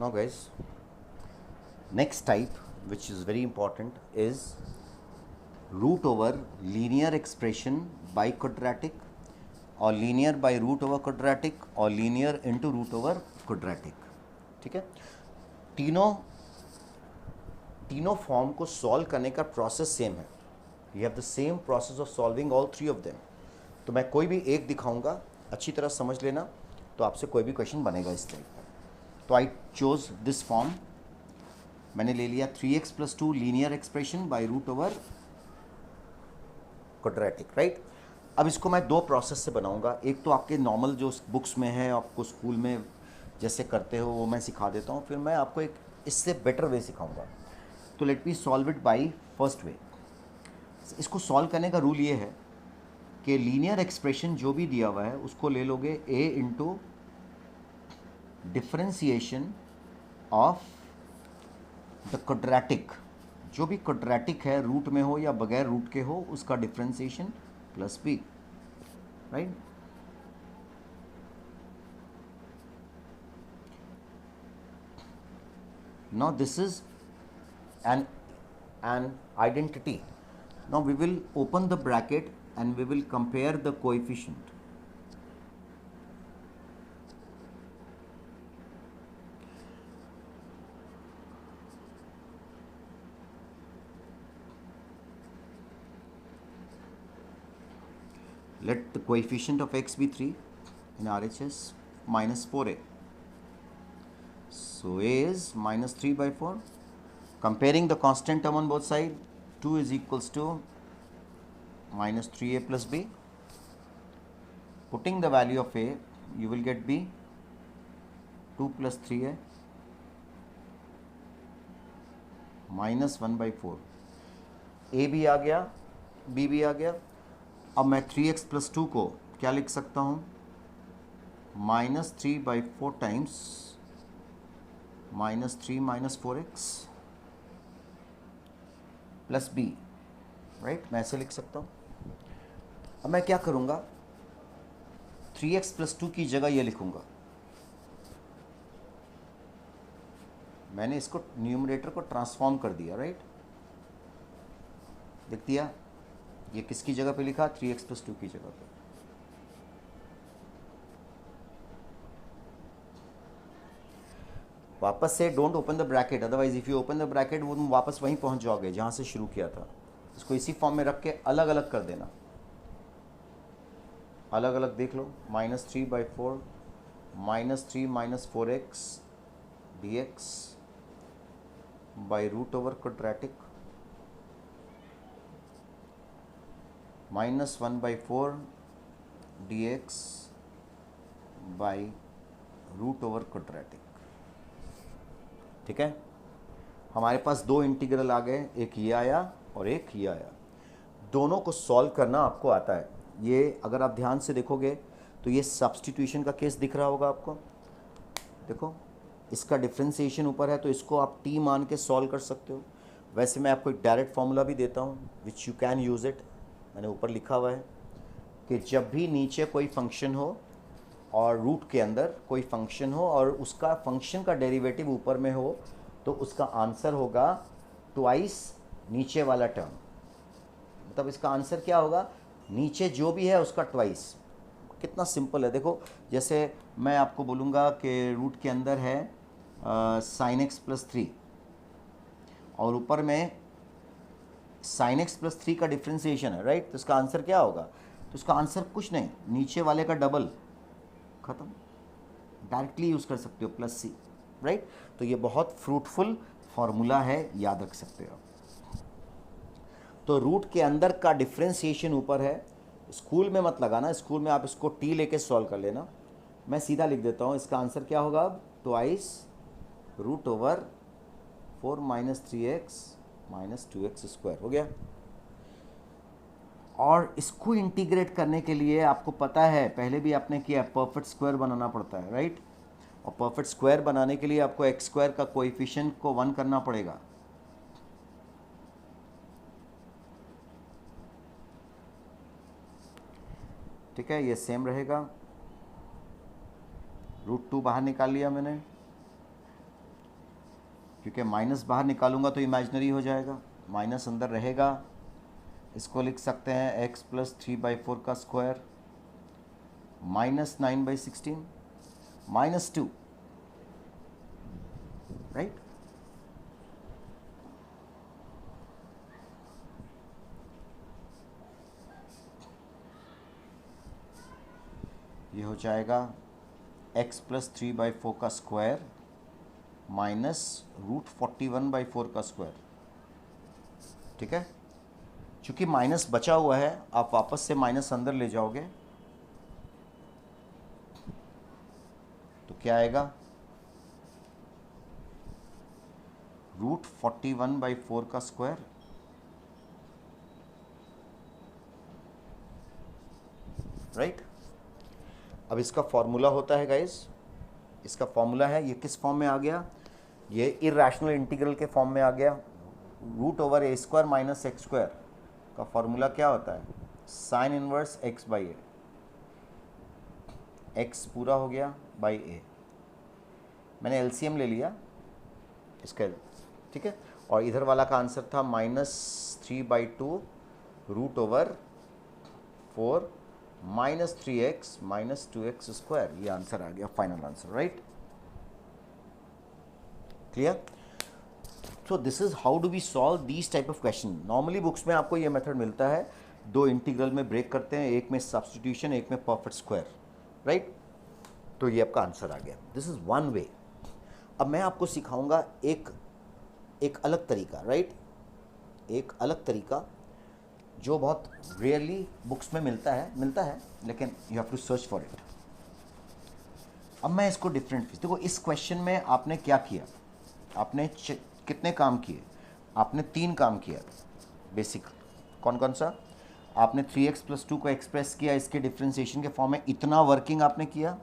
Now guys, next type which is very important is root over linear expression by quadratic और linear by root over quadratic और linear into root over quadratic. ठीक है, तीनों तीनों form को solve करने का प्रोसेस सेम है. You have the same process of solving all three of them. तो मैं कोई भी एक दिखाऊंगा, अच्छी तरह समझ लेना, तो आपसे कोई भी क्वेश्चन बनेगा इस टाइप का. तो आई चोज दिस फॉर्म. मैंने ले लिया 3x plus 2 linear expression by root over quadratic. Right, अब इसको मैं दो प्रोसेस से बनाऊंगा. एक तो आपके नॉर्मल जो बुक्स में है, आपको स्कूल में जैसे करते हो वो मैं सिखा देता हूँ, फिर मैं आपको एक इससे बेटर वे सिखाऊंगा. तो let me solve it by first way. इसको सॉल्व करने का रूल ये है कि लीनियर एक्सप्रेशन जो भी दिया हुआ है उसको ले लोगे a into differentiation of the quadratic. जो भी क्वाड्रेटिक है, रूट में हो या बगैर रूट के हो, उसका differentiation plus b. Right, now this is an identity. Now we will open the bracket and we will compare the coefficient. Let the coefficient of x be 3 in RHS minus 4a. So a is minus 3 by 4. Comparing the constant term on both sides, 2 is equals to minus 3a plus b. Putting the value of a, you will get b, 2 plus 3a minus 1 by 4. a भी आ गया, b भी आ गया. अब मैं 3x plus 2 को क्या लिख सकता हूँ? Minus 3 by 4 times minus 3 minus 4x plus b. Right, मैं ऐसे लिख सकता हूँ. अब मैं क्या करूँगा, 3x प्लस 2 की जगह ये लिखूँगा. मैंने इसको न्यूमरेटर को ट्रांसफॉर्म कर दिया. राइट, लिख दिया. ये किसकी जगह पे लिखा? 3x प्लस 2 की जगह पे. वापस से don't open the bracket, otherwise if you open the bracket वो तुम वापस वहीं पहुंच जाओगे जहां से शुरू किया था. इसको इसी फॉर्म में रख के अलग अलग कर देना. अलग अलग देख लो. Minus 3 by 4 minus 3 minus 4x dx by root over quadratic minus 1 by 4 dx by root over quadratic. ठीक है, हमारे पास दो इंटीग्रल आ गए, एक ये आया और एक ये आया. दोनों को सॉल्व करना आपको आता है. ये अगर आप ध्यान से देखोगे तो ये सब्स्टिट्यूशन का केस दिख रहा होगा आपको. देखो, इसका डिफ्रेंसिएशन ऊपर है तो इसको आप t मान के सॉल्व कर सकते हो. वैसे मैं आपको एक डायरेक्ट फॉर्मूला भी देता हूँ which you can use it. मैंने ऊपर लिखा हुआ है कि जब भी नीचे कोई फंक्शन हो और रूट के अंदर कोई फंक्शन हो और उसका फंक्शन का डेरिवेटिव ऊपर में हो तो उसका आंसर होगा ट्वाइस नीचे वाला टर्म. मतलब इसका आंसर क्या होगा? नीचे जो भी है उसका ट्वाइस. कितना सिंपल है. देखो, जैसे मैं आपको बोलूँगा कि रूट के अंदर है साइन एक्स प्लस 3 और ऊपर में साइन एक्स प्लस 3 का डिफ्रेंसिएशन है. राइट, तो इसका आंसर क्या होगा? तो इसका आंसर कुछ नहीं, नीचे वाले का डबल. ख़त्म. डायरेक्टली यूज़ कर सकते हो प्लस सी. राइट, तो ये बहुत फ्रूटफुल फार्मूला है, याद रख सकते हो. तो रूट के अंदर का डिफ्रेंसिएशन ऊपर है. स्कूल में मत लगाना, स्कूल में आप इसको टी लेके सॉल्व कर लेना. मैं सीधा लिख देता हूँ. इसका आंसर क्या होगा? अब twice root over 4 minus 3x minus 2x square हो गया. और इसको इंटीग्रेट करने के लिए आपको पता है, पहले भी आपने किया, परफेक्ट स्क्वायर बनाना पड़ता है. राइट, और परफेक्ट स्क्वायर बनाने के लिए आपको एक्स स्क्वायर का कोएफिशिएंट को 1 करना पड़ेगा. ठीक है, ये सेम रहेगा. रूट 2 बाहर निकाल लिया मैंने. क्योंकि माइनस बाहर निकालूंगा तो इमेजिनरी हो जाएगा, माइनस अंदर रहेगा। इसको लिख सकते हैं x प्लस 3/4 का स्क्वायर माइनस 9/16 माइनस 2, राइट। ये हो जाएगा x प्लस 3/4 का स्क्वायर माइनस √41/4 का स्क्वायर, ठीक है। चूंकि माइनस बचा हुआ है आप वापस से माइनस अंदर ले जाओगे तो क्या आएगा, √41/4 का स्क्वायर, राइट। अब इसका फॉर्मूला होता है गाइस, इसका फॉर्मूला है, ये किस फॉर्म में आ गया, ये इर्रेशनल इंटीग्रल के फॉर्म में आ गया। √a² माइनस x² का फॉर्मूला क्या होता है, साइन इनवर्स x/a, x पूरा हो गया बाई a। मैंने एलसीएम ले लिया इसका, ठीक है। और इधर वाला का आंसर था -3/2 √4 माइनस 3x माइनस 2x²। ये आंसर आ गया, final answer, right. Clear. So this is how do we solve these type of question. Normally books में आपको ये मेथड मिलता है, दो इंटीग्रल में ब्रेक करते हैं, एक में सब्स्टिट्यूशन, एक में परफेक्ट स्क्वायर, राइट। तो ये आपका आंसर आ गया, दिस इज वन वे। अब मैं आपको सिखाऊंगा एक अलग तरीका, राइट, एक अलग तरीका जो बहुत रेयरली बुक्स में मिलता है लेकिन you have to search for it. अब मैं इसको डिफरेंट, देखो इस क्वेश्चन में आपने क्या किया, आपने कितने काम किए, आपने 3 काम किया बेसिक। कौन कौन सा, आपने 3x + 2 को एक्सप्रेस किया इसके डिफ्रेंसिएशन के फॉर्म में, इतना वर्किंग आपने किया।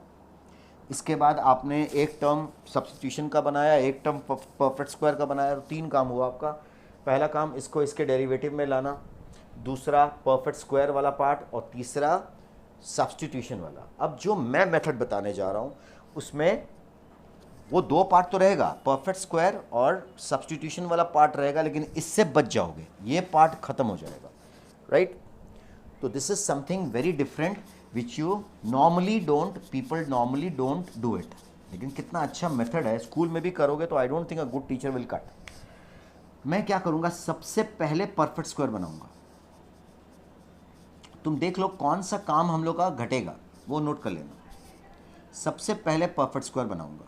इसके बाद आपने एक टर्म सब्स्टिट्यूशन का बनाया, एक टर्म परफेक्ट स्क्वायर का बनाया, तो 3 काम हुआ आपका। पहला काम इसको इसके डेरिवेटिव में लाना, दूसरा परफेक्ट स्क्वायर वाला पार्ट, और तीसरा सब्स्टिट्यूशन वाला। अब जो मैं मेथड बताने जा रहा हूँ उसमें वो 2 पार्ट तो रहेगा, परफेक्ट स्क्वायर और सब्स्टिट्यूशन वाला पार्ट रहेगा, लेकिन इससे बच जाओगे, ये पार्ट खत्म हो जाएगा, राइट। तो this is something very different which you people normally don't do it. लेकिन कितना अच्छा मेथड है, स्कूल में भी करोगे तो I don't think a good teacher will cut. मैं क्या करूंगा, सबसे पहले परफेक्ट स्क्वायर बनाऊंगा। तुम देख लो कौन सा काम हम लोग का घटेगा, वो नोट कर लेना। सबसे पहले परफेक्ट स्क्वायर बनाऊंगा,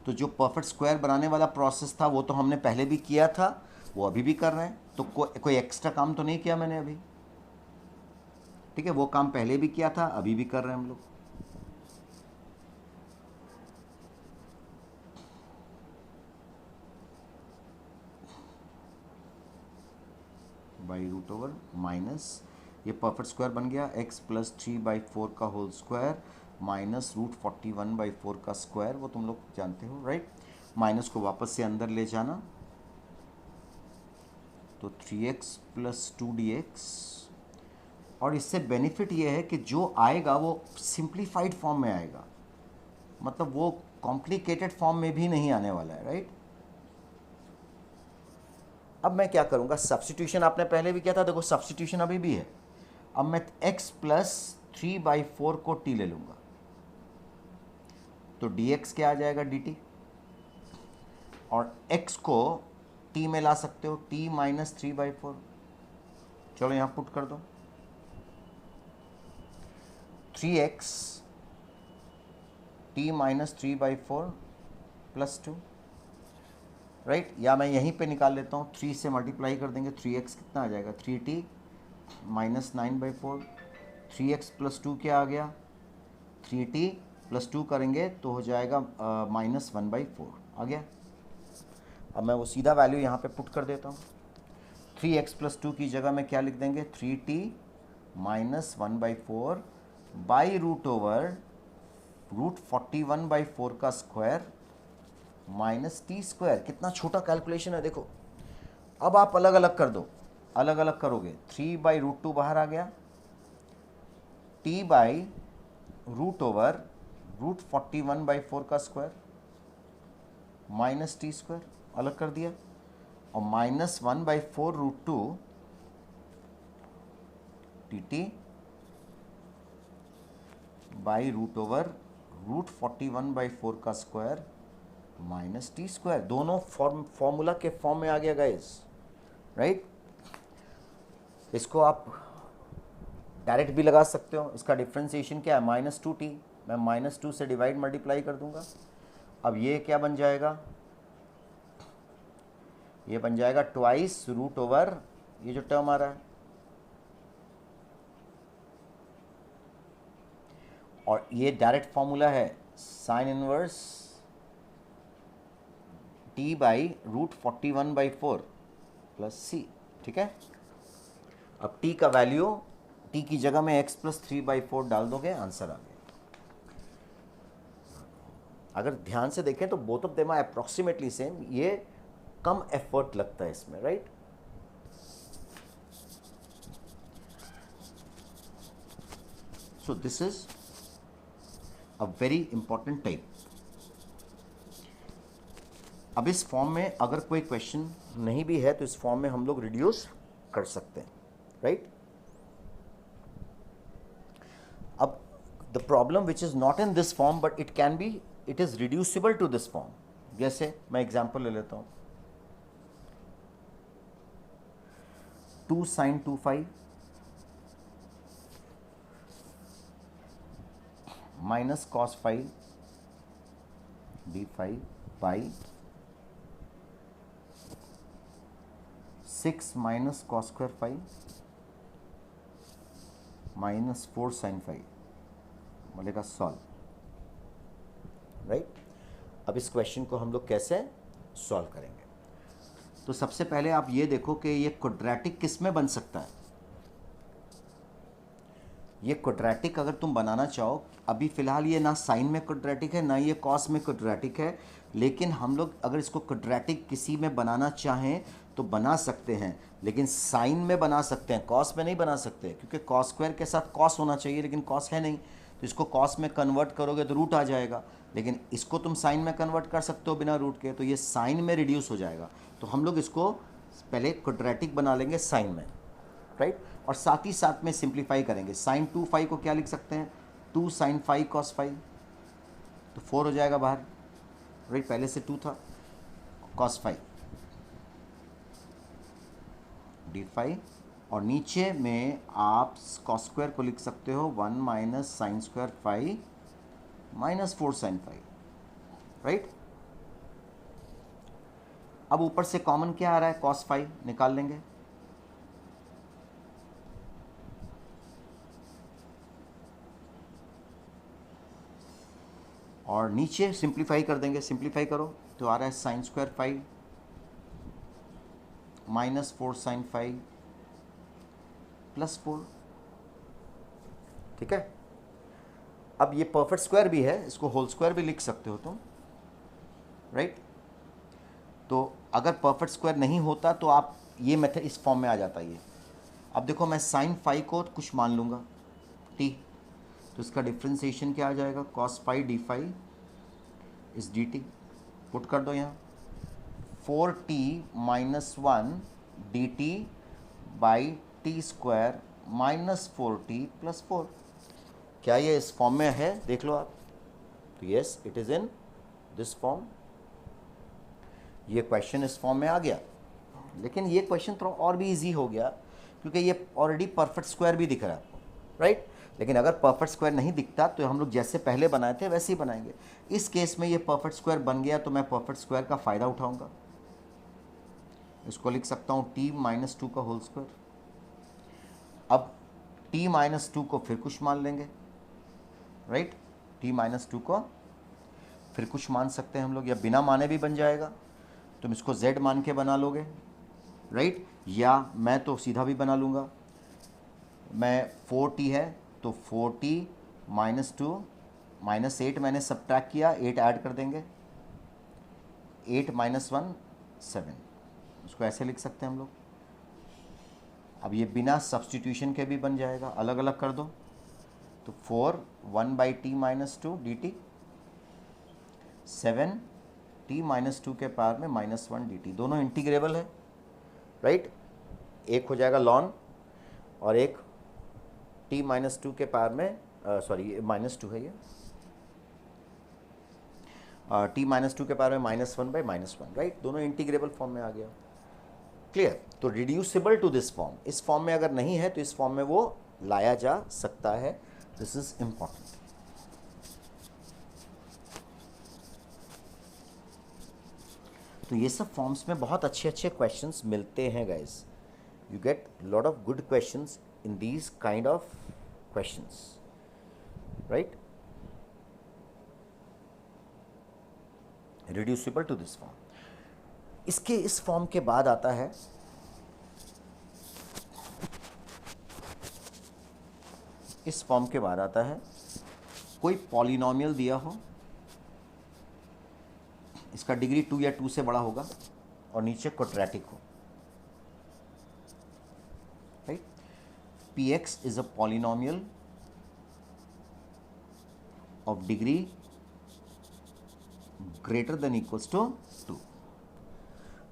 तो जो परफेक्ट स्क्वायर बनाने वाला प्रोसेस था वो तो हमने पहले भी किया था, वो अभी भी कर रहे हैं, तो कोई एक्स्ट्रा काम तो नहीं किया मैंने अभी, ठीक है। वो काम पहले भी किया था, अभी भी कर रहे हैं हम लोग। बाई √, माइनस ये परफेक्ट स्क्वायर बन गया x + 3/4 का होल स्क्वायर माइनस √41/4 का स्क्वायर, वो तुम लोग जानते हो, राइट। माइनस को वापस से अंदर ले जाना, तो 3x + 2dx। और इससे बेनिफिट ये है कि जो आएगा वो सिंप्लीफाइड फॉर्म में आएगा, मतलब वो कॉम्प्लिकेटेड फॉर्म में भी नहीं आने वाला है, राइट। अब मैं क्या करूंगा, सब्स्टिट्यूशन आपने पहले भी किया था, देखो सब्स्टिट्यूशन अभी भी है। अब मैं x + 3/4 को t ले लूंगा, तो dx क्या आ जाएगा, dt। और x को t में ला सकते हो, t - 3/4। चलो यहां पुट कर दो, 3x t - 3/4 + 2, राइट। या मैं यहीं पे निकाल लेता हूँ, 3 से मल्टीप्लाई कर देंगे, 3x कितना आ जाएगा, 3t - 9/4। 3x + 2 क्या आ गया, 3t + 2 करेंगे तो हो जाएगा -1/4 आ गया। अब मैं वो सीधा वैल्यू यहाँ पे पुट कर देता हूँ, 3x + 2 की जगह में क्या लिख देंगे, 3t - 1/4 बाई √41/4 का स्क्वायर माइनस t²। कितना छोटा कैलकुलेशन है देखो। अब आप अलग अलग कर दो, अलग अलग करोगे, 3/√2 बाहर आ गया, t/√41/4 का स्क्वायर माइनस टी स्क्वायर अलग कर दिया, और -1/4√2 dt बाई √41/4 का स्क्वायर माइनस टी स्क्वायर। दोनों फॉर्मूला के फॉर्म में आ गया गाइस, राइट। इसको आप डायरेक्ट भी लगा सकते हो। इसका डिफ्रेंसिएशन क्या है, -2t, मैं -2 से डिवाइड मल्टीप्लाई कर दूंगा। अब ये क्या बन जाएगा, ये बन जाएगा ट्वाइस रूट ओवर ये जो टर्म आ रहा है, और ये डायरेक्ट फॉर्मूला है sine inverse t by √41/4 plus C, ठीक है। अब t का वैल्यू, t की जगह में x + 3/4 डाल दोगे, आंसर आ गया। अगर ध्यान से देखें तो both of them are approximately same, ये कम एफर्ट लगता है इसमें, right. So this is a very important type. अब इस फॉर्म में अगर कोई क्वेश्चन नहीं भी है तो इस फॉर्म में हम लोग रिड्यूस कर सकते हैं, राइट। अब the problem which is not in this form but it can be, it is reducible to this form. जैसे मैं एग्जांपल ले लेता हूं, 2 sin 2phi minus cos phi d phi by 6 minus cos square phi minus 4 sin phi बोलेगा solve, right. अब इस question को हम लोग कैसे सॉल्व करेंगे, तो सबसे पहले आप ये देखो कि ये क्वाड्रेटिक किस में बन सकता है। ये क्वाड्रेटिक अगर तुम बनाना चाहो, अभी फ़िलहाल ये ना साइन में क्वाड्रेटिक है ना ये कॉस में क्वाड्रेटिक है, लेकिन हम लोग अगर इसको क्वाड्रेटिक किसी में बनाना चाहें तो बना सकते हैं, लेकिन साइन में बना सकते हैं, कॉस में नहीं बना सकते, क्योंकि कॉस स्क्वायर के साथ कॉस होना चाहिए, लेकिन कॉस है नहीं, तो इसको कॉस में कन्वर्ट करोगे तो रूट आ जाएगा, लेकिन इसको तुम साइन में कन्वर्ट कर सकते हो बिना रूट के, तो ये साइन में रिड्यूस हो जाएगा। तो हम लोग इसको पहले क्वाड्रेटिक बना लेंगे साइन में, राइट, और साथ ही साथ में सिंप्लीफाई करेंगे। साइन 2phi को क्या लिख सकते हैं, 2 sin phi cos phi, तो 4 हो जाएगा बाहर, राइट, पहले से 2 था, cos phi d phi, और नीचे में आप cos स्क्वायर को लिख सकते हो 1 minus sine square phi minus 4 sin phi, right. अब ऊपर से कॉमन क्या आ रहा है, cos phi निकाल लेंगे, और नीचे सिंप्लीफाई कर देंगे, सिंप्लीफाई करो तो आ रहा है sine square phi minus 4 sin phi plus 4, ठीक है। अब ये परफेक्ट स्क्वायर भी है, इसको होल स्क्वायर भी लिख सकते हो तुम, राइट। तो अगर परफेक्ट स्क्वायर नहीं होता तो आप ये मेथड इस फॉर्म में आ जाता है ये। अब देखो मैं साइन phi को कुछ मान लूँगा t, तो इसका डिफ्रेंसिएशन क्या आ जाएगा, cos phi d phi इस dt, पुट कर दो यहाँ 4t minus 1 dt by T square minus 4t plus 4। क्या ये इस फॉर्म में है, देख लो आप, तो yes it is in this form. ये क्वेश्चन इस फॉर्म में आ गया, लेकिन ये क्वेश्चन थोड़ा और भी इजी हो गया क्योंकि ये ऑलरेडी परफेक्ट स्क्वायर भी दिख रहा है आपको, राइट। लेकिन अगर परफेक्ट स्क्वायर नहीं दिखता तो हम लोग जैसे पहले बनाए थे वैसे ही बनाएंगे। इस केस में ये परफेक्ट स्क्वायर बन गया तो मैं परफेक्ट स्क्वायर का फ़ायदा उठाऊंगा, इसको लिख सकता हूँ t माइनस 2 का होल स्क्वायर। अब t माइनस 2 को फिर कुछ मान लेंगे, राइट, t माइनस 2 को फिर कुछ मान सकते हैं हम लोग, या बिना माने भी बन जाएगा, तुम इसको z मान के बना लोगे, राइट, या मैं तो सीधा भी बना लूँगा, मैं 4t है तो 4t माइनस 2 माइनस 8 मैंने सब्ट्रैक्ट किया, 8 ऐड कर देंगे, 8 माइनस 1 7, उसको ऐसे लिख सकते हैं हम लोग। अब ये बिना सब्स्टिट्यूशन के भी बन जाएगा, अलग अलग कर दो, तो 4 1 by T minus 2 dt 7 t minus two के पावर में माइनस वन डी टी, दोनों इंटीग्रेबल है, राइट। एक हो जाएगा लॉन और एक t माइनस टू के पावर में, सॉरी माइनस टू है ये, t माइनस टू के पावर में minus one by minus one, right. दोनों इंटीग्रेबल फॉर्म में आ गया, क्लियर। तो रिड्यूसिबल टू दिस फॉर्म, इस फॉर्म में अगर नहीं है तो इस फॉर्म में वो लाया जा सकता है, दिस इज इंपॉर्टेंट। तो ये सब फॉर्म्स में बहुत अच्छे अच्छे क्वेश्चंस मिलते हैं guys, you get lot of good questions in these kind of questions, right. Reducible to this form, इसके इस फॉर्म के बाद आता है इस फॉर्म के बाद आता है कोई पॉलिनोमियल दिया हो, इसका डिग्री 2 या 2 से बड़ा होगा और नीचे क्वाड्रेटिक हो, right. P X is a polynomial of degree greater than equals to 2।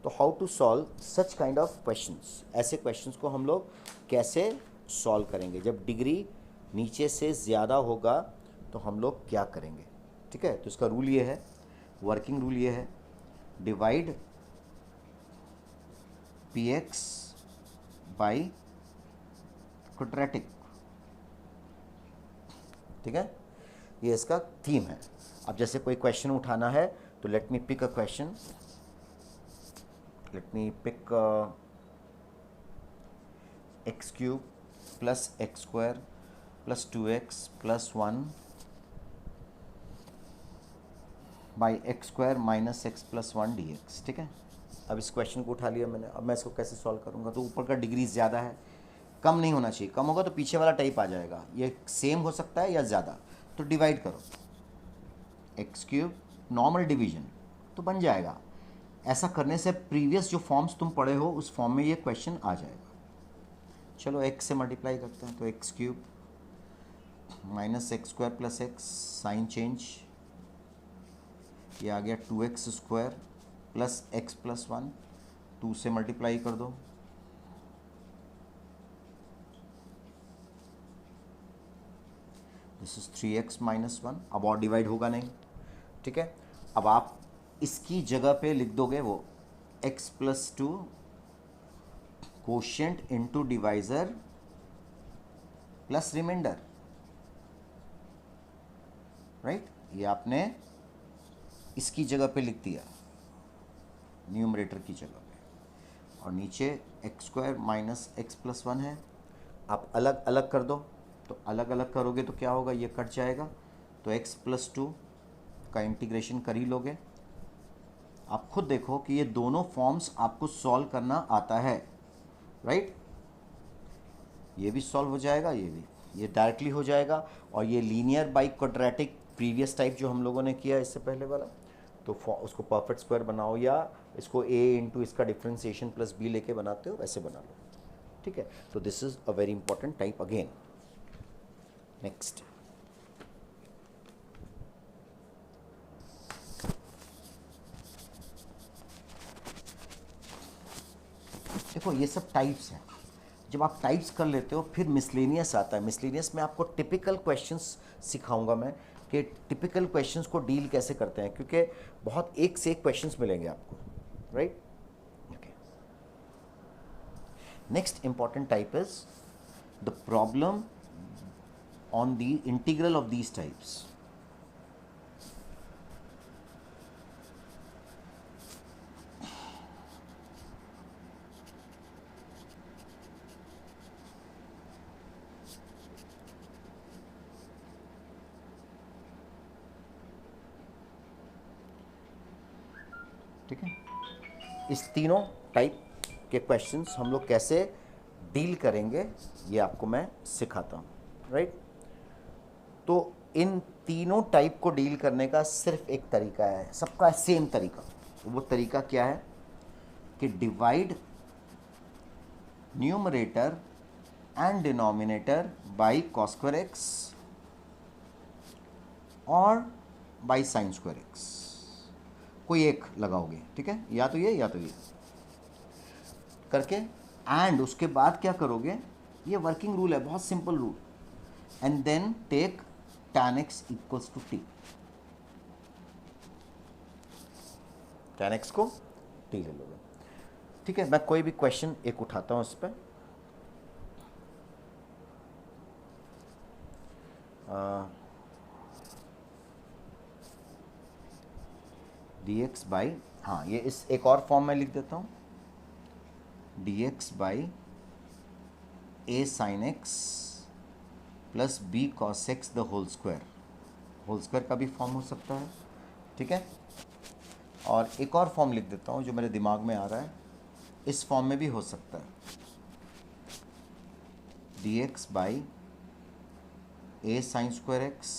तो how to solve such kind of questions, ऐसे क्वेश्चंस को हम लोग कैसे सॉल्व करेंगे, जब डिग्री नीचे से ज़्यादा होगा तो हम लोग क्या करेंगे, ठीक है। तो इसका रूल ये है, वर्किंग रूल ये है, divide P x by quadratic, ठीक है। ये इसका थीम है। अब जैसे कोई क्वेश्चन उठाना है तो let me pick a question, let me pick X cube plus X square plus 2x प्लस 1 by X square minus X plus 1 D X, ठीक है। अब इस क्वेश्चन को उठा लिया मैंने, अब मैं इसको कैसे सॉल्व करूँगा। तो ऊपर का डिग्री ज़्यादा है, कम नहीं होना चाहिए, कम होगा तो पीछे वाला टाइप आ जाएगा, ये सेम हो सकता है या ज़्यादा, तो डिवाइड करो एक्स क्यूब, नॉर्मल डिवीजन तो बन जाएगा। ऐसा करने से प्रीवियस जो फॉर्म्स तुम पढ़े हो उस फॉर्म में ये क्वेश्चन आ जाएगा। चलो एक्स से मल्टीप्लाई करते हैं, तो X cube minus X square plus X, sine change, ये आ गया 2x square plus x plus 1, 2 से मल्टीप्लाई कर दो, दिस इज 3x माइनस 1। अब और डिवाइड होगा नहीं, ठीक है। अब आप इसकी जगह पे लिख दोगे वो x plus 2 quotient into divisor plus remainder, right. ये आपने इसकी जगह पे लिख दिया, न्यूमरेटर की जगह पे, और नीचे x square minus X plus 1 है। आप अलग अलग कर दो, तो अलग अलग करोगे तो क्या होगा, ये कट जाएगा, तो x प्लस 2 का इंटीग्रेशन कर ही लोगे। आप खुद देखो कि ये दोनों फॉर्म्स आपको सॉल्व करना आता है, राइट। ये भी सॉल्व हो जाएगा, ये भी, ये डायरेक्टली हो जाएगा, और ये linear by quadratic previous type जो हम लोगों ने किया इससे पहले वाला, तो उसको परफेक्ट स्क्वायर बनाओ या इसको a इंटू इसका डिफ्रेंसिएशन प्लस b लेके बनाते हो वैसे बना लो, ठीक है। तो this is a very important type again. Next, देखो ये सब टाइप्स हैं। जब आप टाइप्स कर लेते हो फिर मिसलेनियस आता है। मिसलेनियस में आपको टिपिकल क्वेश्चंस सिखाऊंगा मैं कि टिपिकल क्वेश्चंस को डील कैसे करते हैं, क्योंकि बहुत एक से एक क्वेश्चंस मिलेंगे आपको, right. Okay, next important type is the problem on the integral of these types. ठीक है, इस तीनों टाइप के क्वेश्चंस हम लोग कैसे डील करेंगे ये आपको मैं सिखाता हूँ, राइट। तो इन तीनों टाइप को डील करने का सिर्फ एक तरीका है, सबका सेम तरीका। वो तरीका क्या है कि divide numerator and denominator by cos square x और बाई साइन स्क्वायर एक्स। कोई एक लगाओगे, ठीक है, या तो ये या तो ये करके, एंड उसके बाद क्या करोगे, ये वर्किंग रूल है, बहुत simple rule, and then take tan x equals to T, tan x को टी ले लोगे, ठीक है। मैं कोई भी क्वेश्चन एक उठाता हूँ इस पर, डी एक्स बाई, हाँ ये इस एक और फॉर्म में लिख देता हूँ, D X by A sine X plus B cos X the whole square का भी फॉर्म हो सकता है, ठीक है। और एक और फॉर्म लिख देता हूँ जो मेरे दिमाग में आ रहा है, इस फॉर्म में भी हो सकता है, D X by A sine square X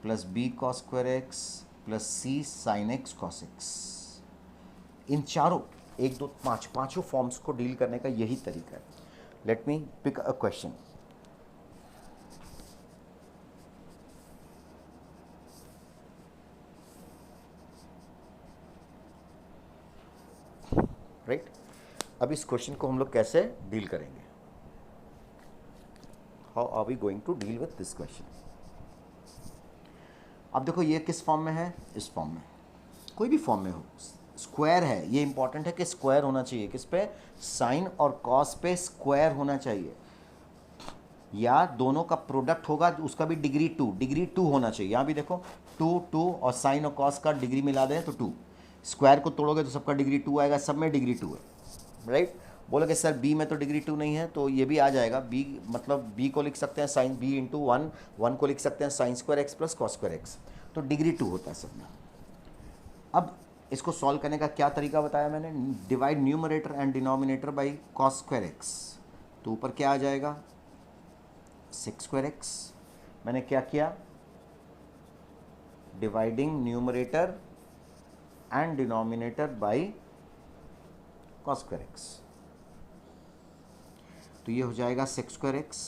plus B cos square X plus C sine X cos X. इन चारों, एक दो पाँच, पाँचों फॉर्म्स को डील करने का यही तरीका है। Let me pick a question. Right, अब इस क्वेश्चन को हम लोग कैसे डील करेंगे, how are we going to deal with this question. अब देखो ये किस फॉर्म में है, इस फॉर्म में, कोई भी फॉर्म में हो, स्क्वायर है, ये इंपॉर्टेंट है कि स्क्वायर होना चाहिए, किस पे, साइन और कॉस पे स्क्वायर होना चाहिए, या दोनों का प्रोडक्ट होगा उसका भी डिग्री टू होना चाहिए। यहाँ भी देखो टू और साइन और कॉस का डिग्री मिला दें तो 2, स्क्वायर को तोड़ोगे तो सबका डिग्री 2 आएगा, सब में डिग्री 2 है, राइट। बोलोगे सर बी में तो डिग्री 2 नहीं है, तो ये भी आ जाएगा, बी मतलब बी को लिख सकते हैं साइन बी इंटू 1 को लिख सकते हैं sign square X plus cos square x, तो डिग्री 2 होता है सब में। अब इसको सॉल्व करने का क्या तरीका बताया मैंने, divide numerator and denominator by cos square x, तो ऊपर क्या आ जाएगा, सेक स्क्वायर एक्स। मैंने क्या किया, dividing numerator and denominator by cos square x, तो ये हो जाएगा सेक स्क्वायर एक्स,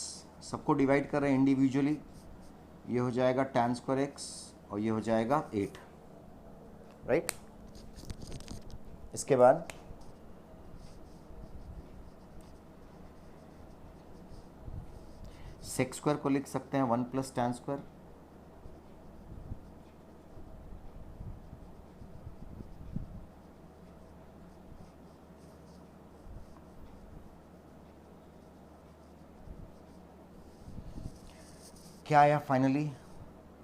सबको डिवाइड कर रहे हैं इंडिविजुअली, ये हो जाएगा tan स्क्वायर एक्स और ये हो जाएगा 8, राइट। इसके बाद सेक स्क्वायर को लिख सकते हैं 1 प्लस tan स्क्वायर, क्या आया finally,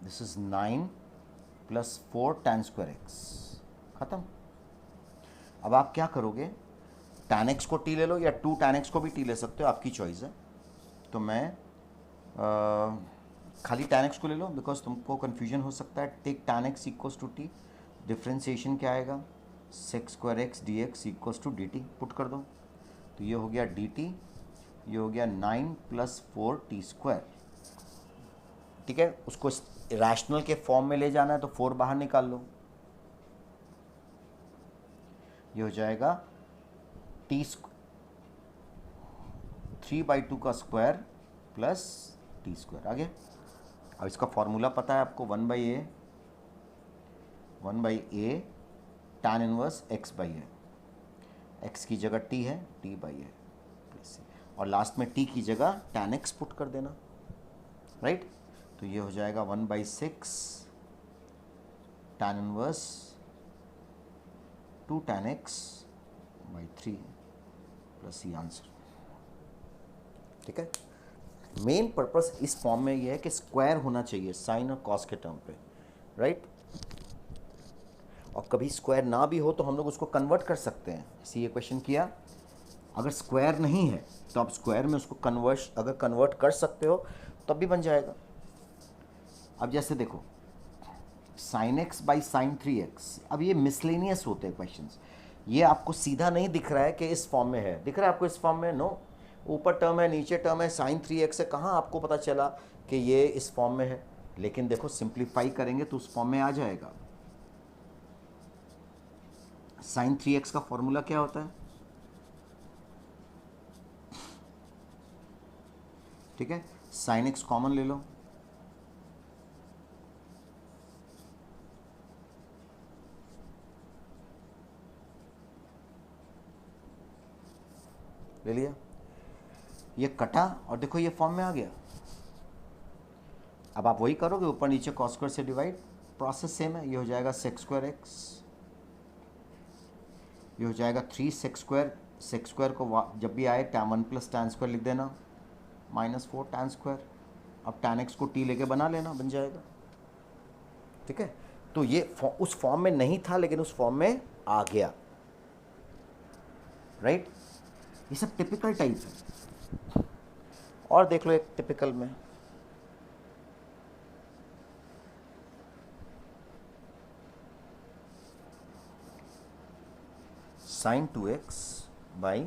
this is 9 plus 4 tan square x, खत्म। अब आप क्या करोगे, tan x को t ले लो या 2 tan x को भी t ले सकते हो, आपकी चॉइस है। तो मैं खाली tan x को ले लो बिकॉज तुमको कन्फ्यूजन हो सकता है। Take tan x equals to T, differentiation क्या आएगा, sec square X D X equals to D T, put कर दो, तो ये हो गया डी टी, ये हो गया 9 प्लस 4 टी स्क्वायर, ठीक है। उसको रैशनल के फॉर्म में ले जाना है तो 4 बाहर निकाल लो, ये हो जाएगा टी 3/2 का स्क्वायर प्लस टी स्क्वायर, आगे। अब इसका फॉर्मूला पता है आपको, 1/a tan inverse x by A, x की जगह t है, t बाई ए प्लस, और लास्ट में t की जगह tan x पुट कर देना, राइट। तो ये हो जाएगा 1/6 tan inverse 2 tan x by 3 plus ये आंसर, ठीक है। मेन पर्पस इस फॉर्म में ये है कि स्क्वायर होना चाहिए साइन और कॉस के टर्म पे, राइट। और कभी स्क्वायर ना भी हो तो हम लोग उसको कन्वर्ट कर सकते हैं, इसी ये क्वेश्चन किया, अगर स्क्वायर नहीं है तो आप स्क्वायर में उसको कन्वर्ट कर सकते हो, तब भी बन जाएगा। अब जैसे देखो sine x by sine 3x, अब ये मिसलेनियस होते हैं क्वेश्चंस, ये आपको सीधा नहीं दिख रहा है कि इस फॉर्म में है, दिख रहा है आपको इस फॉर्म में, नो, ऊपर टर्म है नीचे टर्म है, साइन 3x है, कहाँ आपको पता चला कि ये इस फॉर्म में है, लेकिन देखो सिंप्लीफाई करेंगे तो उस फॉर्म में आ जाएगा। साइन 3x का फॉर्मूला क्या होता है, ठीक है, साइन x कॉमन ले लो, ले लिया, ये कटा और देखो ये फॉर्म में आ गया। अब आप वही करोगे, ऊपर नीचे कॉस स्क्वायर से डिवाइड, प्रोसेस सेम है। ये हो जाएगा सेक स्क्वायर एक्स, ये हो जाएगा 3 सेक स्क्वायर। सेक स्क्वायर को जब भी आए टैन 1 प्लस टैन स्क्वायर लिख देना, -4 टैन स्क्वायर। अब टैन एक्स को टी लेके बना लेना, बन जाएगा। ठीक है, तो ये उस फॉर्म में नहीं था लेकिन उस फॉर्म में आ गया, राइट। ये सब टिपिकल टाइप है। और देख लो एक टिपिकल में, sin 2x बाई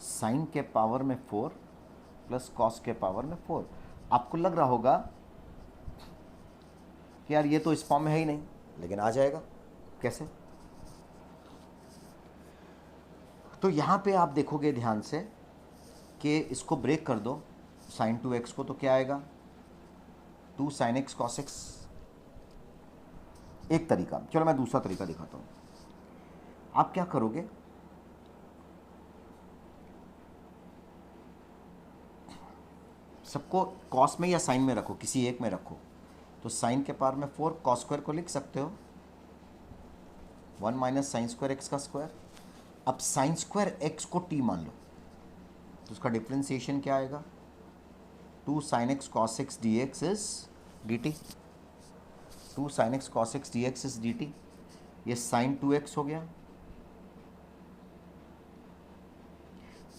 साइन के पावर में 4 प्लस कॉस के पावर में 4। आपको लग रहा होगा कि यार ये तो इस फॉर्म में है ही नहीं, लेकिन आ जाएगा कैसे। तो यहाँ पे आप देखोगे ध्यान से कि इसको ब्रेक कर दो sin 2x को, तो क्या आएगा 2 sin x cos x। एक तरीका, चलो मैं दूसरा तरीका दिखाता हूँ। आप क्या करोगे, सबको कॉस में या साइन में रखो, किसी एक में रखो। तो साइन के पावर में 4, कॉस स्क्वायर को लिख सकते हो 1 माइनस साइन स्क्वायर एक्स का स्क्वायर। अब साइन स्क्वायर एक्स को टी मान लो, तो उसका डिफ्रेंसिएशन क्या आएगा 2 sign X cos x D X is D T. 2 sign X cos x D X is D T. ये साइन 2x हो गया,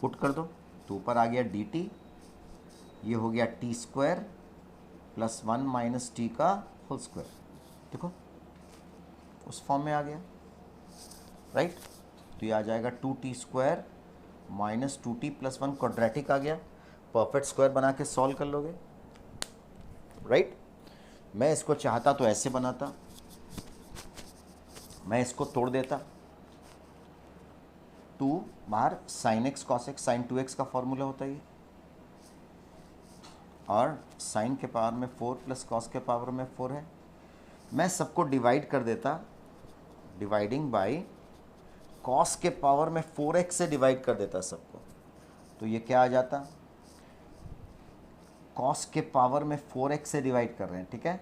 पुट कर दो तो ऊपर आ गया डी टी। ये हो गया T square plus 1 minus T का होल स्क्वायर। देखो उस फॉर्म में आ गया, राइट। तो ये आ जाएगा 2t square minus 2t plus 1, quadratic आ गया। परफेक्ट स्क्वायर बना के सॉल्व कर लोगे, राइट। मैं इसको चाहता तो ऐसे बनाता, मैं इसको तोड़ देता, 2 बाहर sine X cos X, sine 2x का फॉर्मूला होता है ये, और साइन के पावर में 4 प्लस कॉस के पावर में 4 है। मैं सबको डिवाइड कर देता, डिवाइडिंग बाय कॉस के पावर में 4x से डिवाइड कर देता सबको, तो ये क्या आ जाता, कॉस के पावर में 4x से डिवाइड कर रहे हैं, ठीक है।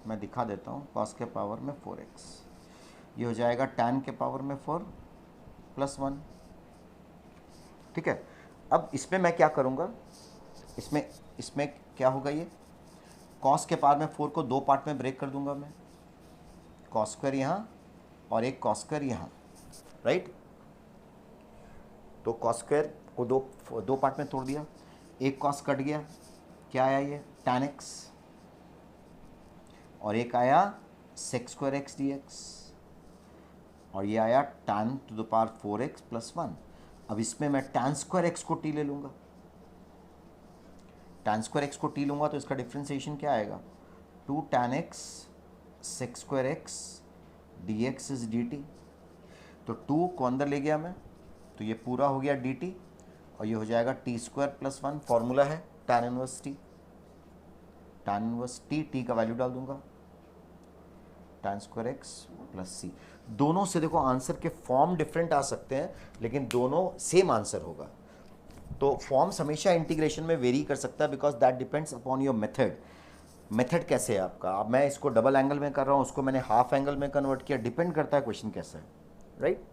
मैं दिखा देता हूँ, कॉस के पावर में 4x, ये हो जाएगा टैन के पावर में 4 प्लस 1, ठीक है। अब इसमें मैं क्या करूँगा, इसमें क्या होगा, ये कॉस के पावर में 4 को 2 पार्ट में ब्रेक कर दूंगा मैं, कॉस स्क्वायर यहाँ और एक कॉस स्क्वायर यहाँ, राइट। तो कॉस स्क्वायर को दो पार्ट में तोड़ दिया, एक कॉस कट गया, क्या आया ये टैन एक्स, और एक आया sec square X D X, और ये आया tan to the power 4x plus 1। अब इसमें मैं टैन स्क्वायर एक्स को टी ले लूँगा, टैन स्क्वायर एक्स को टी लूँगा तो इसका डिफ्रेंसिएशन क्या आएगा 2 tan X sec square X D X is D T. तो 2 को अंदर ले गया मैं, तो ये पूरा हो गया डी टी, और ये हो जाएगा टी स्क्वायर प्लस 1, फॉर्मूला है tan inverse T, tan inverse T, T का वैल्यू डाल दूंगा, टैन स्क्वायर एक्स प्लस सी। दोनों से देखो आंसर के फॉर्म डिफरेंट आ सकते हैं, लेकिन दोनों सेम आंसर होगा। तो फॉर्म्स हमेशा इंटीग्रेशन में वेरी कर सकता है, because that depends upon your method. Method कैसे है आपका, अब मैं इसको डबल एंगल में कर रहा हूँ, उसको मैंने हाफ एंगल में कन्वर्ट किया, डिपेंड करता है क्वेश्चन कैसा है, राइट।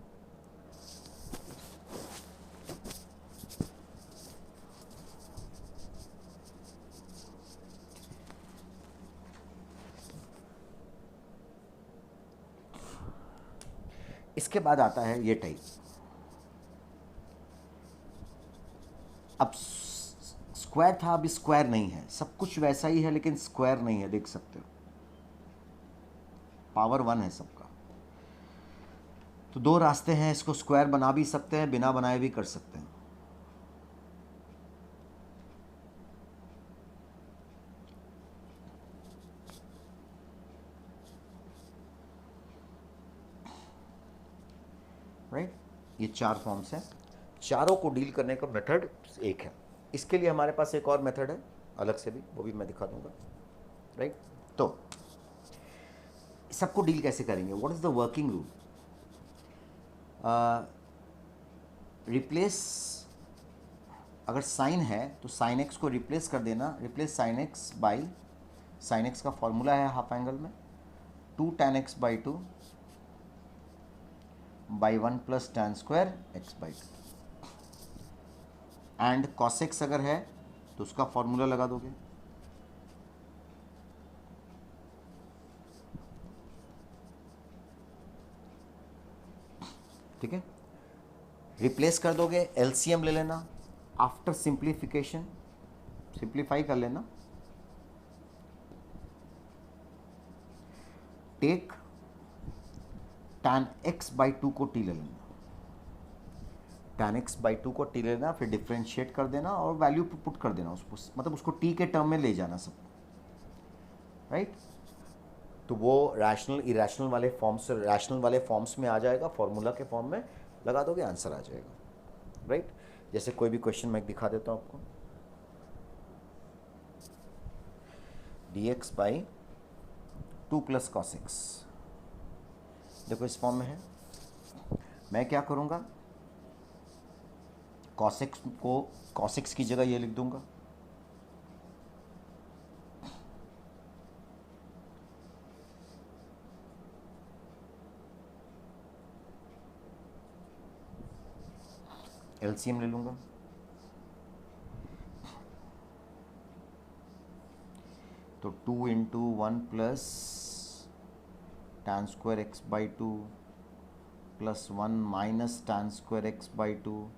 इसके बाद आता है ये टाइप। अब स्क्वायर था, अब स्क्वायर नहीं है, सब कुछ वैसा ही है लेकिन स्क्वायर नहीं है, देख सकते हो पावर 1 है सबका। तो 2 रास्ते हैं, इसको स्क्वायर बना भी सकते हैं, बिना बनाए भी कर सकते हैं। राइट, ये 4 फॉर्म्स हैं, चारों को डील करने का मेथड एक है। इसके लिए हमारे पास एक और मेथड है अलग से भी, वो भी मैं दिखा दूंगा, राइट। तो सबको डील कैसे करेंगे, what is the working rule. Replace, अगर साइन है तो साइन एक्स को रिप्लेस कर देना, replace sine x by, sine x का फॉर्मूला है हाफ एंगल में 2 tan x by 2 by 1 plus tan square x by 2, and cos x अगर है तो उसका फॉर्मूला लगा दोगे, ठीक है। रिप्लेस कर दोगे, एलसीएम ले लेना, आफ्टर सिंप्लीफिकेशन सिंप्लीफाई कर लेना, टेक tan x बाई 2 को टी ले लेना, tan x बाई 2 को टी ले लेना, फिर डिफ्रेंशिएट कर देना और वैल्यू पुट कर देना उसको, मतलब उसको टी के टर्म में ले जाना सब, राइट। तो वो रैशनल इरेशनल वाले फॉर्म्स से रैशनल वाले फॉर्म्स में आ जाएगा, फॉर्मूला के फॉर्म में लगा दोगे, आंसर आ जाएगा, राइट। जैसे कोई भी क्वेश्चन मैं दिखा देता हूँ आपको, dx by 2 plus cos x, देखो इस फॉर्म में है। मैं क्या करूँगा, कॉस एक्स को कॉस एक्स की जगह ये लिख दूंगा, एलसीएम ले लूँगा, तो 2 into 1 plus tan square x by 2 plus 1 minus tan square x by 2,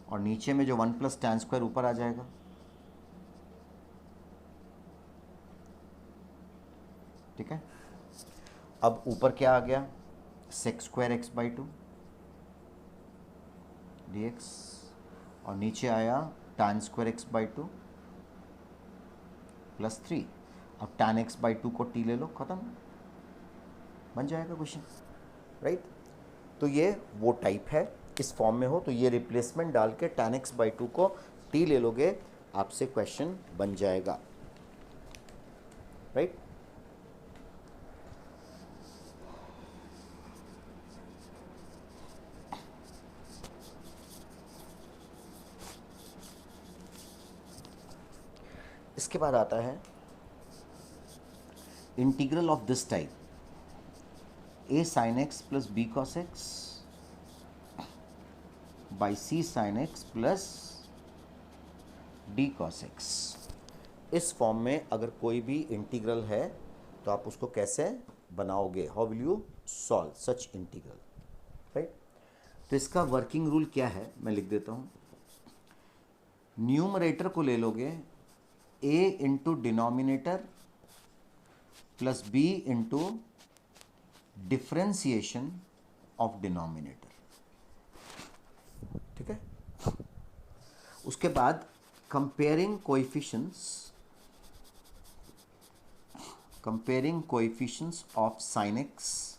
और नीचे में जो 1 प्लस tan स्क्वायर ऊपर आ जाएगा, ठीक है। अब ऊपर क्या आ गया, sec square x by 2 dx, और नीचे आया tan square x by 2 plus 3, अब tan x बाई 2 को t ले लो, खत्म, बन जाएगा क्वेश्चन, राइट। तो ये वो टाइप है, इस फॉर्म में हो तो ये रिप्लेसमेंट डाल के tan x बाई 2 को t ले लोगे, आपसे क्वेश्चन बन जाएगा, राइट। इसके बाद आता है integral of this type, a sin x plus b cos x by c sin x plus d cos x। इस फॉर्म में अगर कोई भी इंटीग्रल है तो आप उसको कैसे बनाओगे, how will you solve such integral, right. तो इसका वर्किंग रूल क्या है, मैं लिख देता हूँ। न्यूमरेटर को ले लोगे a into denominator plus b into differentiation of denominator, ठीक है। उसके बाद comparing coefficients of sin x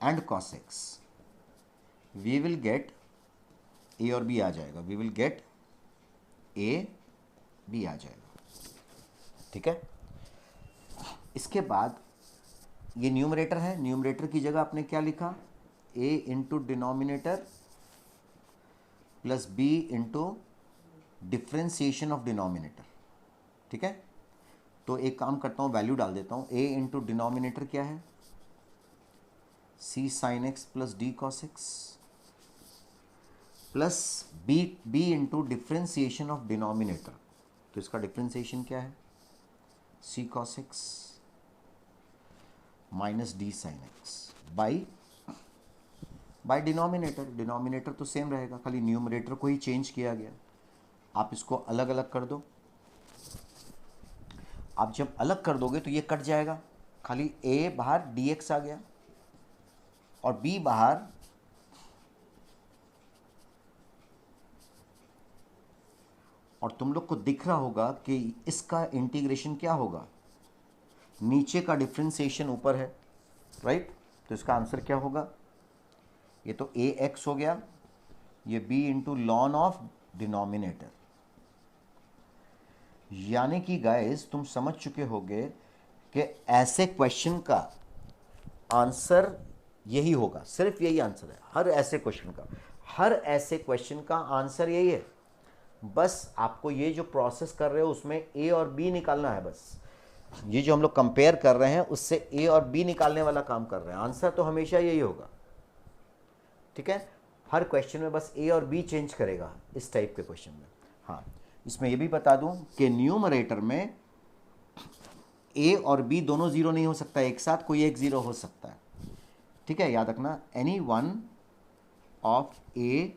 and cos x, we will get a और b आ जाएगा, we will get a b आ जाएगा, ठीक है। इसके बाद ये न्यूमरेटर है, न्यूमरेटर की जगह आपने क्या लिखा, a into denominator plus b into differentiation of denominator, ठीक है। तो एक काम करता हूँ, वैल्यू डाल देता हूँ, a इंटू डिनोमिनेटर क्या है, c sine X plus d cos x plus b into differentiation of denominator, तो इसका डिफ्रेंसिएशन क्या है, c cos x minus d sine x by denominator, denominator तो सेम रहेगा, खाली न्यूमरेटर को ही चेंज किया गया। आप इसको अलग अलग कर दो, आप जब अलग कर दोगे तो ये कट जाएगा, खाली a बाहर dx आ गया और b बाहर और तुम लोग को दिख रहा होगा कि इसका इंटीग्रेशन क्या होगा, नीचे का डिफ्रेंसिएशन ऊपर है, राइट। तो इसका आंसर क्या होगा, ये तो ax हो गया, ये b into lawn of denominator. यानी कि गाइस तुम समझ चुके होगे कि ऐसे क्वेश्चन का आंसर यही होगा, सिर्फ यही आंसर है हर ऐसे क्वेश्चन का। हर ऐसे क्वेश्चन का आंसर यही है, बस आपको ये जो प्रोसेस कर रहे हो उसमें ए और बी निकालना है। बस ये जो हम लोग कंपेयर कर रहे हैं उससे ए और बी निकालने वाला काम कर रहे हैं, आंसर तो हमेशा यही होगा। ठीक है, हर क्वेश्चन में बस ए और बी चेंज करेगा इस टाइप के क्वेश्चन में। हाँ, इसमें ये भी बता दूं कि न्यूमरेटर में ए और बी दोनों जीरो नहीं हो सकता एक साथ, कोई एक जीरो हो सकता है। ठीक है, याद रखना, any one of A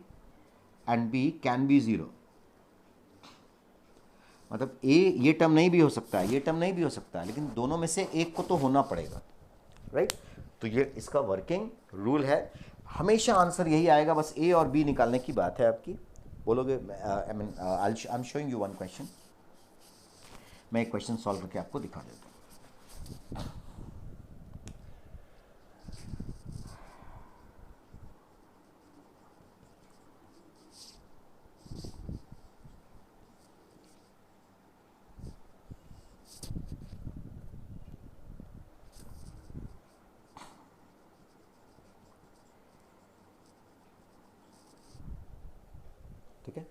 and B can be zero. मतलब ए ये टर्म नहीं भी हो सकता है, ये टर्म नहीं भी हो सकता है, लेकिन दोनों में से एक को तो होना पड़ेगा, राइट। तो ये इसका वर्किंग रूल है, हमेशा आंसर यही आएगा, बस ए और बी निकालने की बात है आपकी। बोलोगे, I am showing you one question, मैं एक क्वेश्चन सॉल्व करके आपको दिखा देता हूँ। ठीक है,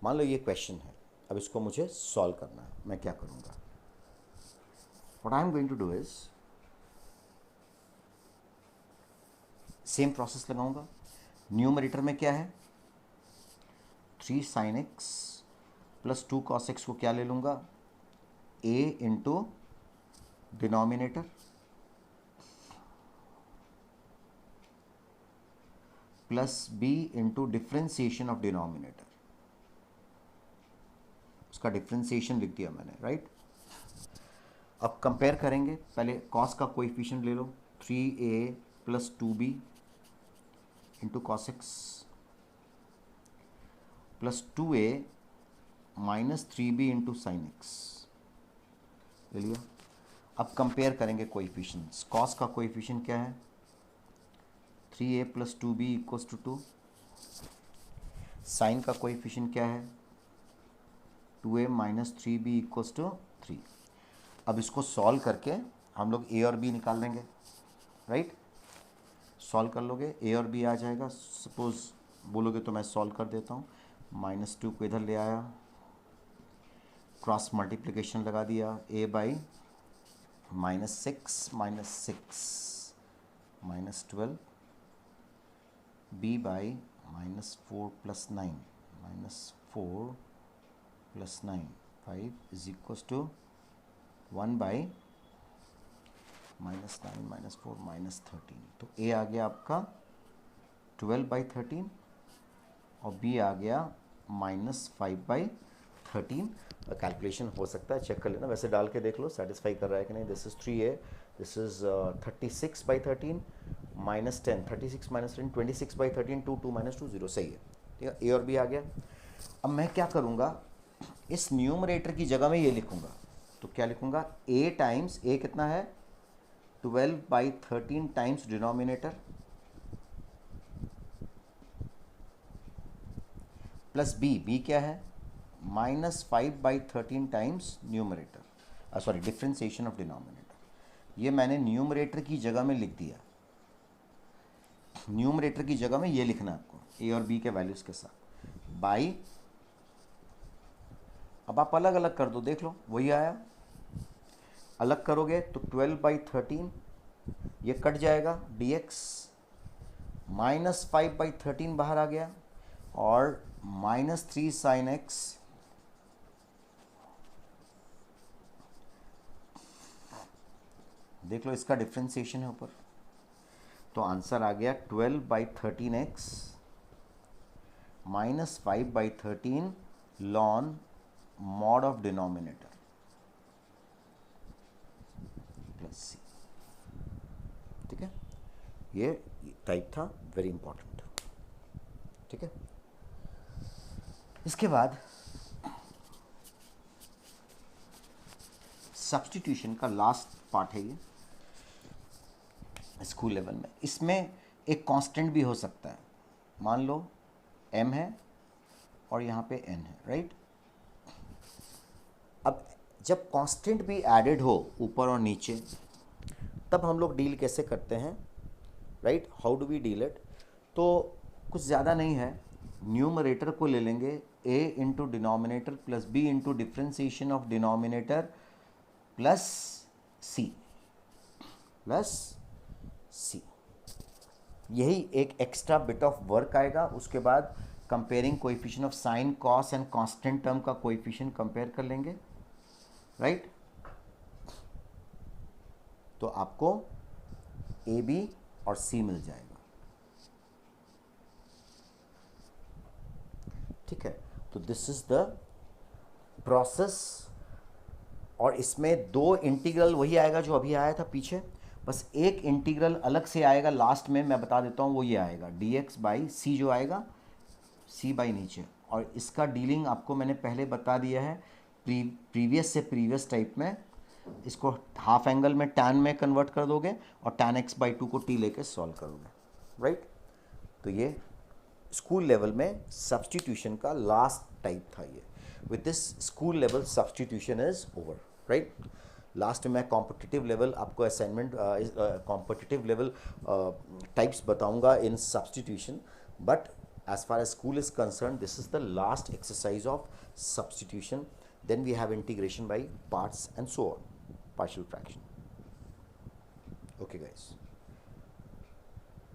मान लो ये क्वेश्चन है, अब इसको मुझे सॉल्व करना है। मैं क्या करूँगा, what I am going to do is same process लगाऊंगा। न्यूमरेटर में क्या है, 3 sin x plus 2 cos x को क्या ले लूँगा, a into denominator plus b into differentiation of denominator, उसका डिफ्रेंसिएशन लिख दिया मैंने, राइट। अब कंपेयर करेंगे, पहले cos का कोएफिशिएंट ले लो, 3a plus 2b into cos x plus 2a minus 3b into sine x ले लिया। अब कंपेयर करेंगे कोएफिशिएंट्स, cos का कोएफिशिएंट क्या है, 3a plus 2b equals to 2, sine का कोएफिशिएंट क्या है, 2a minus 3b equals to 3। अब इसको सॉल्व करके हम लोग a और b निकाल लेंगे, राइट। सॉल्व कर लोगे, a और b आ जाएगा। सपोज बोलोगे तो मैं सॉल्व कर देता हूँ। -2 को इधर ले आया, क्रॉस मल्टीप्लिकेशन लगा दिया, a by -6 -12, b by -4 plus 9 -4 plus 9 5 is equals to 1 by -9 -4 -13। तो a आ गया आपका 12/13 और b आ गया -5/13। कैलकुलेशन हो सकता है, चेक कर लेना, वैसे डाल के देख लो सेटिस्फाई कर रहा है कि नहीं। This is 3a, this is 36/13 -10, 36 - 10 26/13, 2 2 -2 0, सही है। ठीक है, a और b आ गया। अब मैं क्या करूँगा, इस न्यूमरेटर की जगह में ये लिखूँगा, तो क्या लिखूँगा, a टाइम्स a कितना है 12/13 टाइम्स डिनोमिनेटर प्लस b क्या है -5/13 times numerator, sorry differentiation of denominator. ये मैंने न्यूमरेटर की जगह में लिख दिया, न्यूमरेटर की जगह में ये लिखना है आपको a और b के वैल्यूज के साथ, बाई, अब आप अलग अलग कर दो, देख लो वही आया। अलग करोगे तो 12/13 ये कट जाएगा, dx -5/13 बाहर आ गया, और -3 sin x देख लो, इसका डिफ्रेंसिएशन है ऊपर, तो आंसर आ गया 12/13x -5/13 ln mod of denominator plus C. ठीक है, ये टाइप था, वेरी इंपॉर्टेंट। ठीक है, इसके बाद सब्स्टिट्यूशन का लास्ट पार्ट है ये स्कूल लेवल में। इसमें एक कांस्टेंट भी हो सकता है, मान लो m है और यहाँ पे n है, राइट। अब जब कांस्टेंट भी एडेड हो ऊपर और नीचे, तब हम लोग डील कैसे करते हैं, right, how do we deal it. तो कुछ ज़्यादा नहीं है, न्यूमरेटर को ले लेंगे a into denominator plus b into differentiation of denominator plus c यही एक एक्स्ट्रा बिट ऑफ वर्क आएगा। उसके बाद comparing coefficient of sine cos and constant term का कोएफिशिएंट कंपेयर कर लेंगे, राइट। तो आपको ए बी और सी मिल जाएगा, ठीक है। तो दिस इज द प्रोसेस, और इसमें दो इंटीग्रल वही आएगा जो अभी आया था पीछे, बस एक इंटीग्रल अलग से आएगा लास्ट में, मैं बता देता हूँ, वो ये आएगा dx बाई सी जो आएगा, c बाई नीचे। और इसका डीलिंग आपको मैंने पहले बता दिया है, प्रीवियस से प्रीवियस टाइप में इसको हाफ एंगल में tan में कन्वर्ट कर दोगे और tan x बाई 2 को t लेके सॉल्व करोगे, राइट। तो ये स्कूल लेवल में सब्सटीट्यूशन का लास्ट टाइप था ये। With this school level substitution is over, right. Last में मैं कॉम्पिटिटिव लेवल आपको असाइनमेंट कॉम्पिटिटिव लेवल टाइप्स बताऊंगा in substitution, but as far as school is concerned, this is the last exercise of substitution. Then we have integration by parts and so on, partial fraction. Okay guys.